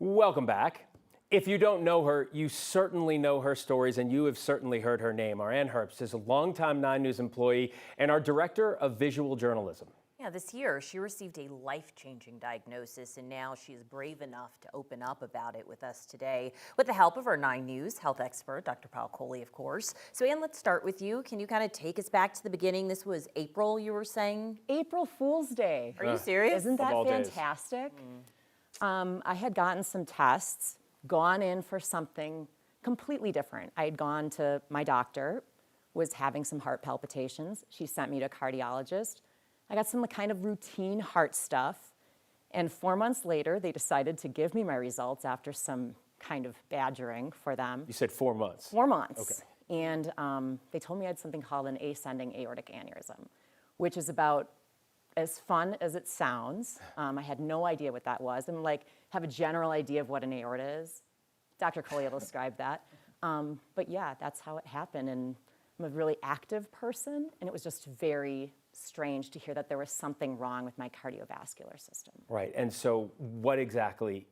Welcome back. If you don't know her, you certainly know her stories, and you have certainly heard her name. Our Anne Herbst is a longtime 9 News employee and our director of visual journalism. Yeah, this year she received a life-changing diagnosis, and now she is brave enough to open up about it with us today with the help of our 9 News health expert, Dr. Payal Kohli, of course. So Anne, let's start with you. Can you kind of take us back to the beginning? This was April, you were saying? April Fool's Day. Are you serious? Isn't that all days. fantastic? I had gotten some tests, gone in for something completely different. I had gone to my doctor, was having some heart palpitations. She sent me to a cardiologist. I got some kind of routine heart stuff. And 4 months later, they decided to give me my results after some kind of badgering for them. You said 4 months. 4 months. Okay. And they told me I had something called an ascending aortic aneurysm, which is about as fun as it sounds. I had no idea what that was. And have a general idea of what an aorta is. Dr. Kohli will describe that. But yeah, that's how it happened. And I'm a really active person, and it was just very strange to hear that there was something wrong with my cardiovascular system. Right, and so what exactly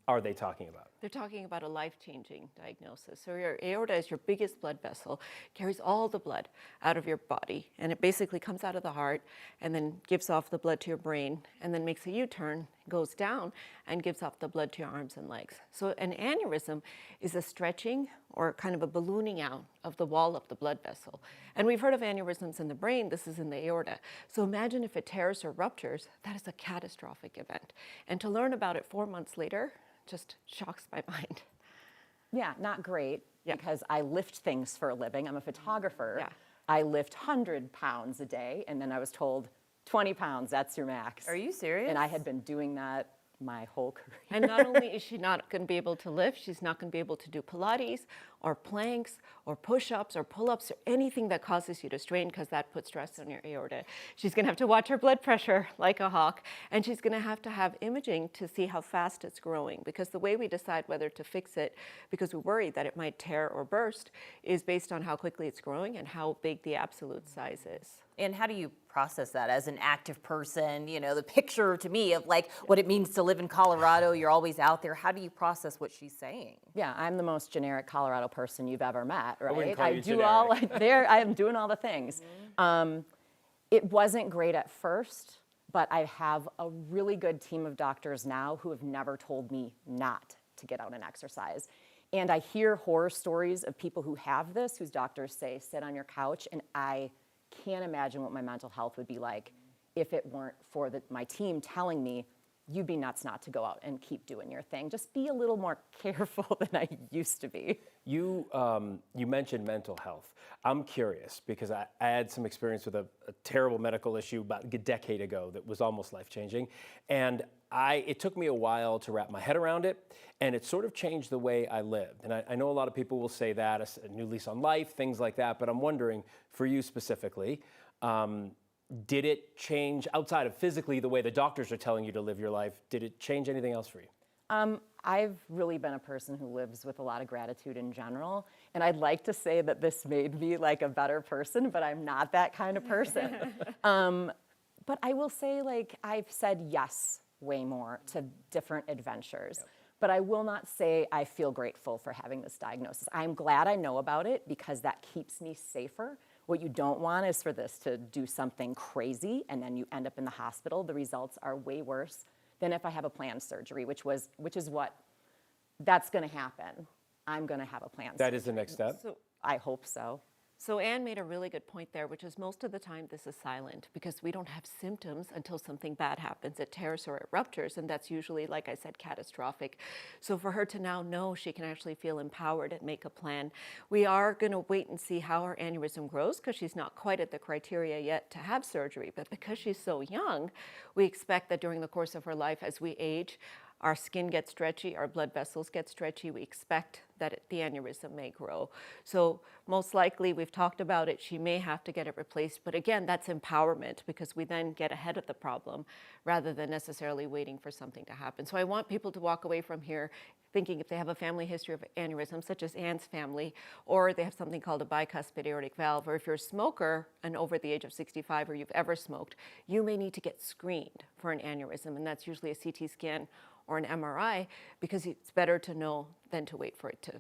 are they talking about? They're talking about a life-changing diagnosis. So your aorta is your biggest blood vessel, carries all the blood out of your body, and it basically comes out of the heart and then gives off the blood to your brain and then makes a U-turn, goes down and gives off the blood to your arms and legs. So an aneurysm is a stretching or kind of a ballooning out of the wall of the blood vessel. And we've heard of aneurysms in the brain. This is in the aorta. So imagine if it tears or ruptures, that is a catastrophic event. And to learn about it 4 months later just shocks my mind. Yeah, not great, because I lift things for a living. I'm a photographer. Yeah. I lift 100 pounds a day, and then I was told 20 pounds, that's your max. Are you serious? And I had been doing that my whole career. And not only is she not going to be able to lift, she's not going to be able to do Pilates or planks or push-ups or pull-ups or anything that causes you to strain, because that puts stress on your aorta. She's going to have to watch her blood pressure like a hawk, and she's going to have imaging to see how fast it's growing, because the way we decide whether to fix it, because we're worried that it might tear or burst, is based on how quickly it's growing and how big the absolute size is. And how do you process that as an active person? You know, the picture to me of what it means to live in Colorado, you're always out there. How do you process what she's saying? Yeah, I'm the most generic Colorado person you've ever met, right? wouldn't call you do all I am doing all the things. It wasn't great at first, but I have a really good team of doctors now who have never told me not to get out and exercise. And I hear horror stories of people who have this, whose doctors say, sit on your couch, and I can't imagine what my mental health would be like if it weren't for my team telling me, you'd be nuts not to go out and keep doing your thing. Just be a little more careful than I used to be. You mentioned mental health. I'm curious because I had some experience with a terrible medical issue about a decade ago that was almost life-changing. And it took me a while to wrap my head around it, and it sort of changed the way I lived. And I know a lot of people will say that, a new lease on life, things like that, but I'm wondering, for you specifically, did it change, outside of physically the way the doctors are telling you to live your life, did it change anything else for you? I've really been a person who lives with a lot of gratitude in general, and I'd like to say that this made me like a better person, but I'm not that kind of person. But I will say, I've said yes way more to different adventures. Yep. But I will not say I feel grateful for having this diagnosis. I'm glad I know about it because that keeps me safer. What you don't want is for this to do something crazy and then you end up in the hospital. The results are way worse than if I have a planned surgery, which is what that's going to happen. I'm going to have a planned surgery. That is the next step? I hope so. So Anne made a really good point there, which is most of the time this is silent because we don't have symptoms until something bad happens. It tears or it ruptures, and that's usually, like I said, catastrophic. So for her to now know she can actually feel empowered and make a plan. We are going to wait and see how her aneurysm grows because she's not quite at the criteria yet to have surgery. But because she's so young, we expect that during the course of her life, as we age, our skin gets stretchy, our blood vessels get stretchy. We expect that the aneurysm may grow. So most likely, we've talked about it, she may have to get it replaced. But again, that's empowerment because we then get ahead of the problem rather than necessarily waiting for something to happen. So I want people to walk away from here thinking if they have a family history of aneurysm, such as Anne's family, or they have something called a bicuspid aortic valve, or if you're a smoker and over the age of 65 or you've ever smoked, you may need to get screened for an aneurysm, and that's usually a CT scan or an MRI, because it's better to know than to wait for it to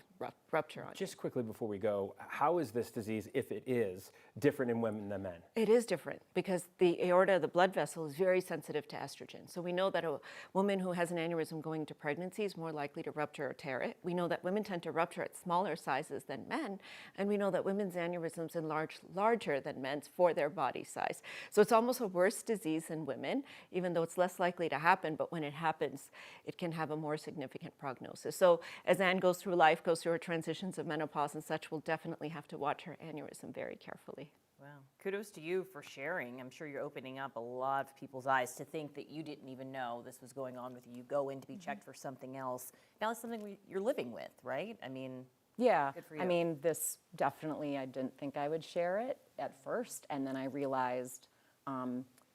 rupture on you. Just quickly before we go, how is this disease, if it is, different in women than men? It is different because the aorta, the blood vessel, is very sensitive to estrogen. So we know that a woman who has an aneurysm going into pregnancy is more likely to rupture or tear it. We know that women tend to rupture at smaller sizes than men, and we know that women's aneurysms enlarge larger than men's for their body size. So it's almost a worse disease in women, even though it's less likely to happen, but when it happens, it can have a more significant prognosis. So as Anne goes through life, goes through her transitions of menopause and such, we'll definitely have to watch her aneurysm very carefully. Wow. Kudos to you for sharing. I'm sure you're opening up a lot of people's eyes to think that you didn't even know this was going on with you. You go in to be checked for something else. Now it's something you're living with, right? I mean, Yeah, good for I you. mean, this definitely, I didn't think I would share it at first, and then I realized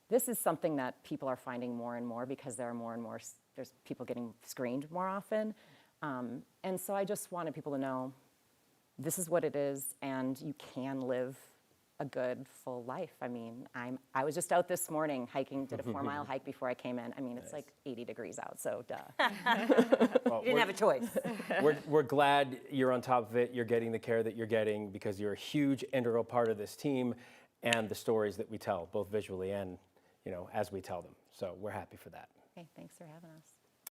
this is something that people are finding more and more because there are more and more, there's people getting screened more often. And so I just wanted people to know this is what it is, and you can live a good, full life. I mean, I was just out this morning hiking, did a 4-mile hike before I came in. I mean, it's like 80 degrees out, so duh. Well, You didn't have a choice. we're glad you're on top of it, you're getting the care that you're getting, because you're a huge integral part of this team and the stories that we tell, both visually and, as we tell them. So we're happy for that. Okay, thanks for having us.